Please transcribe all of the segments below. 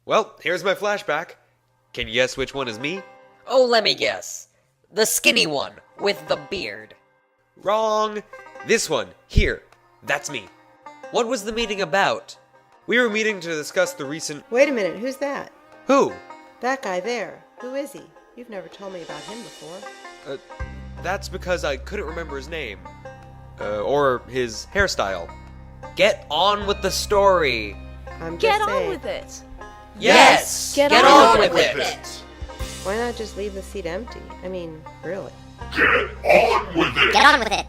Well, here's my flashback. Can you guess which one is me? Oh, let me guess. The skinny one with the beard. Wrong! This one, here. That's me. What was the meeting about? We were meeting to discuss the recent... Wait a minute, who's that? Who? That guy there. Who is he? You've never told me about him before. That's because I couldn't remember his name. Or his hairstyle. Get on with the story. I'm just Get on saying. with it. Yes! Get on with it! Why not just leave the seat empty? I mean, really. Get on with it.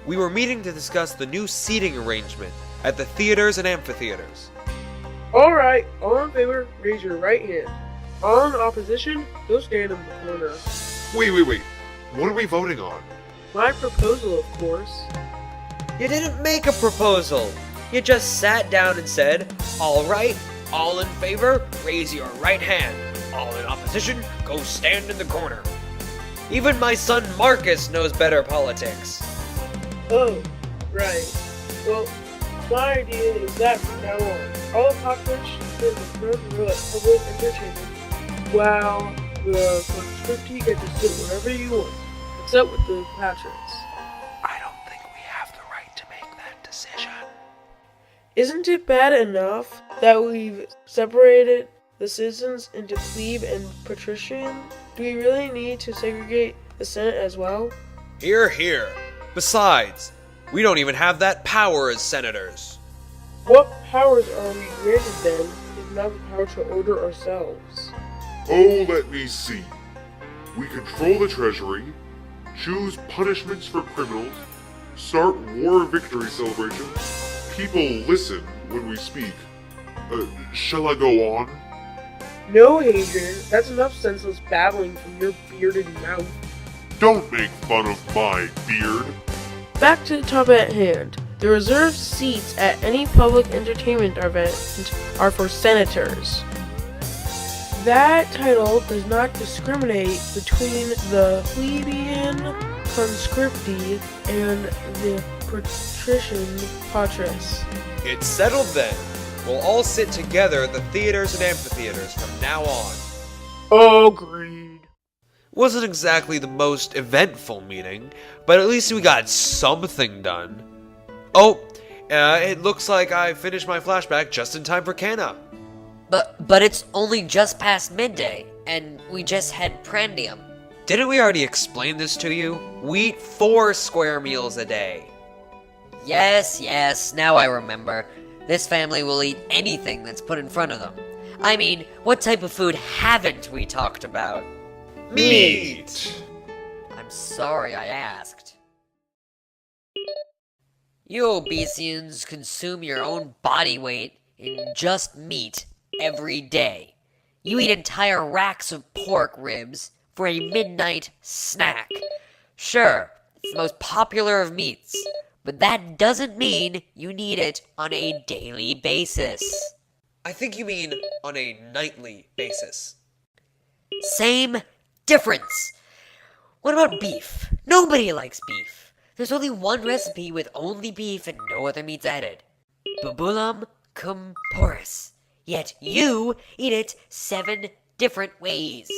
We were meeting to discuss the new seating arrangement at the theaters and amphitheaters. Alright, all in favor, raise your right hand. All in opposition, go stand in the corner. Wait. What are we voting on? My proposal, of course. You didn't make a proposal. You just sat down and said, all right, all in favor, raise your right hand. All in opposition, go stand in the corner. Even my son Marcus knows better politics. Oh, right. Well, my idea is that from now on, all the populace should sit in the front row at public entertainment, while the conscripti get to sit wherever you want, except with the patrons. I don't think we have the right to make that decision. Isn't it bad enough that we've separated the citizens into plebe and patrician? Do we really need to segregate the Senate as well? Hear, hear. Besides, we don't even have that power as senators. What powers are we granted then, if not the power to order ourselves? Oh, let me see. We control the treasury, choose punishments for criminals, start war victory celebrations. People listen when we speak. Shall I go on? No, Hadrian, that's enough senseless babbling from your bearded mouth. Don't make fun of my beard. Back to the topic at hand. The reserved seats at any public entertainment event are for senators. That title does not discriminate between the plebeian conscripti and the patrician patres. It's settled then. We'll all sit together at the theaters and amphitheaters from now on. Agreed. Wasn't exactly the most eventful meeting, but at least we got something done. Oh, it looks like I finished my flashback just in time for Cana. But it's only just past midday, and we just had prandium. Didn't we already explain this to you? We eat 4 square meals a day. Yes, now I remember. This family will eat anything that's put in front of them. I mean, what type of food haven't we talked about? Meat! I'm sorry I asked. You Obesians consume your own body weight in just meat every day. You eat entire racks of pork ribs for a midnight snack. Sure, it's the most popular of meats, but that doesn't mean you need it on a daily basis. I think you mean on a nightly basis. Same difference. What about beef? Nobody likes beef. There's only one recipe with only beef and no other meats added. Bubulum cum porus. Yet you eat it 7 different ways.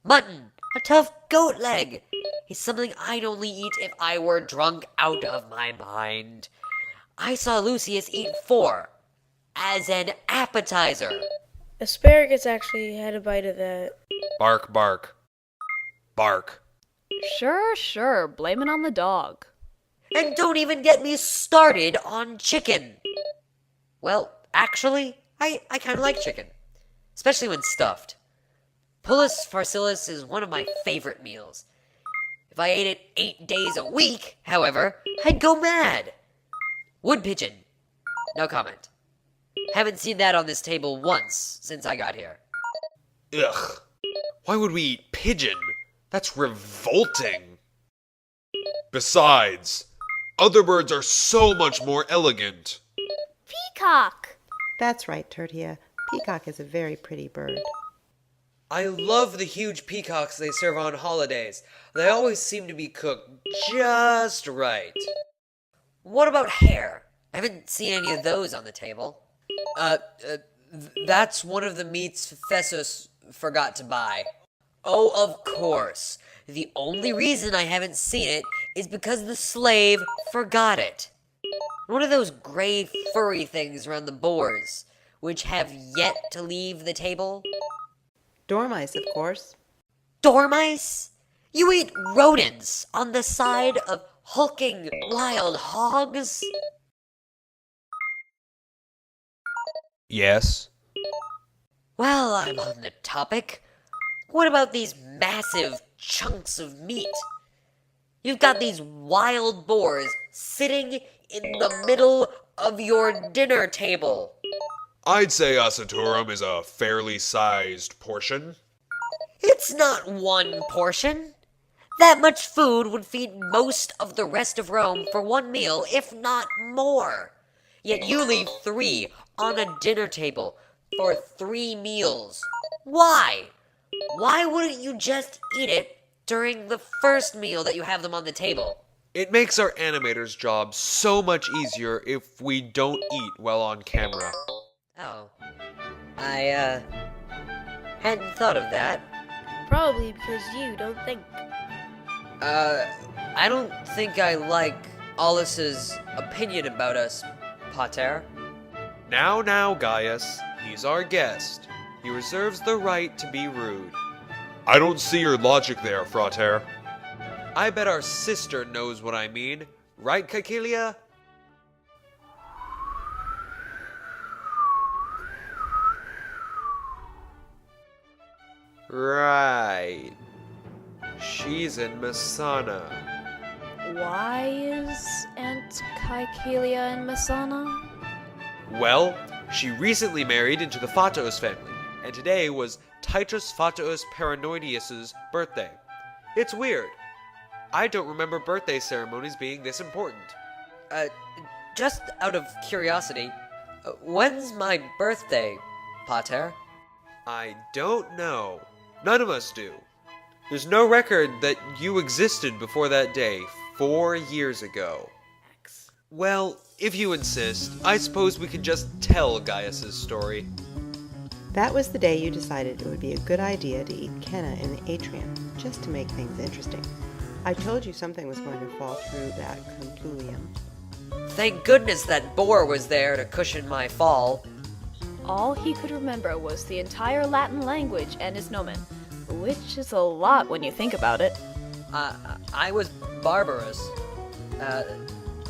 Mutton, a tough goat leg, is something I'd only eat if I were drunk out of my mind. I saw Lucius eat 4 as an appetizer. Asparagus actually had a bite of that. Bark, bark. Bark. Sure. Blame it on the dog. And don't even get me started on chicken. Well, actually, I kind of like chicken, especially when stuffed. Pullus farcillus is one of my favorite meals. If I ate it 8 days a week, however, I'd go mad. Wood pigeon. No comment. Haven't seen that on this table once since I got here. Ugh. Why would we eat pigeon? That's revolting. Besides, other birds are so much more elegant. Peacock. That's right, Tertia. Peacock is a very pretty bird. I love the huge peacocks they serve on holidays. They always seem to be cooked just right. What about hare? I haven't seen any of those on the table. That's one of the meats Fessus forgot to buy. Oh, of course. The only reason I haven't seen it is because the slave forgot it. One of those gray furry things around the boars, which have yet to leave the table. Dormice, of course. Dormice? You eat rodents on the side of hulking wild hogs? Yes. Well, I'm on the topic. What about these massive chunks of meat? You've got these wild boars sitting in the middle of your dinner table. I'd say Asaturum is a fairly sized portion. It's not one portion. That much food would feed most of the rest of Rome for one meal, if not more. Yet you leave 3 on a dinner table for 3 meals. Why? Why wouldn't you just eat it during the first meal that you have them on the table? It makes our animators' job so much easier if we don't eat while on camera. Oh. I, hadn't thought of that. Probably because you don't think. I don't think I like Aulus's opinion about us, Pater. Now, Gaius. He's our guest. He reserves the right to be rude. I don't see your logic there, Frater. I bet our sister knows what I mean. Right, Caecilia? Right. She's in Messana. Why is Aunt Caecilia in Messana? Well, she recently married into the Phatos family, and today was Titus Phatos Paranoideus's birthday. It's weird. I don't remember birthday ceremonies being this important. Just out of curiosity, when's my birthday, Pater? I don't know. None of us do. There's no record that you existed before that day, 4 years ago. Well, if you insist, I suppose we can just tell Gaius's story. That was the day you decided it would be a good idea to eat Kenna in the atrium, just to make things interesting. I told you something was going to fall through that conclulium. Thank goodness that boar was there to cushion my fall. All he could remember was the entire Latin language and his nomen, which is a lot when you think about it. I was barbarous.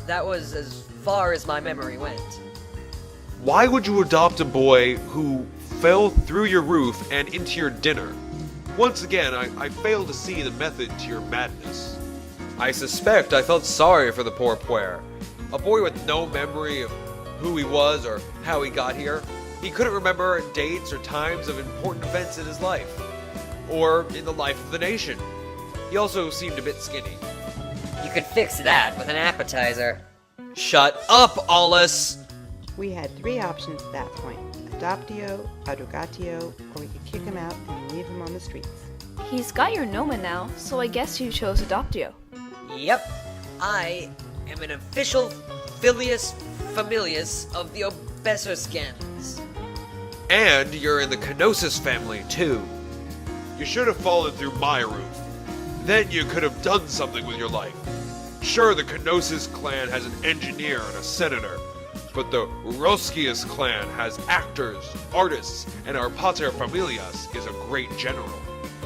That was as far as my memory went. Why would you adopt a boy who fell through your roof and into your dinner? Once again, I fail to see the method to your madness. I suspect I felt sorry for the poor puer. A boy with no memory of who he was or how he got here. He couldn't remember dates or times of important events in his life, or in the life of the nation. He also seemed a bit skinny. You could fix that with an appetizer. Shut up, Aulus! We had 3 options at that point. Adoptio, adogatio, or we could kick him out and leave him on the streets. He's got your nomen now, so I guess you chose Adoptio. Yep, I am an official filius familius of the Obeseus. And you're in the Kenosis family, too. You should have fallen through my roof. Then you could have done something with your life. Sure, the Kenosis clan has an engineer and a senator, but the Roscius clan has actors, artists, and our pater familias is a great general.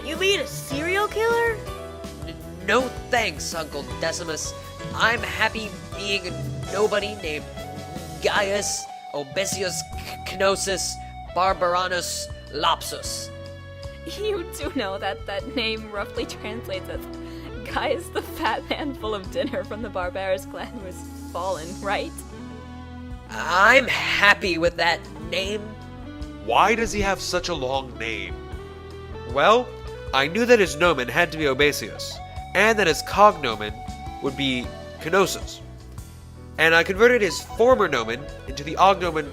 You mean a serial killer? No thanks, Uncle Decimus. I'm happy being a nobody named Gaius Obeseus Kenosis Barbaranus Lapsus. You do know that that name roughly translates as Gaius the fat man full of dinner from the Barbarus clan who has fallen, right? I'm happy with that name. Why does he have such a long name? Well, I knew that his nomen had to be Obeseus, and that his cognomen would be Kenosis. And I converted his former nomen into the ognomen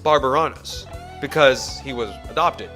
Barbaranus, because he was adopted.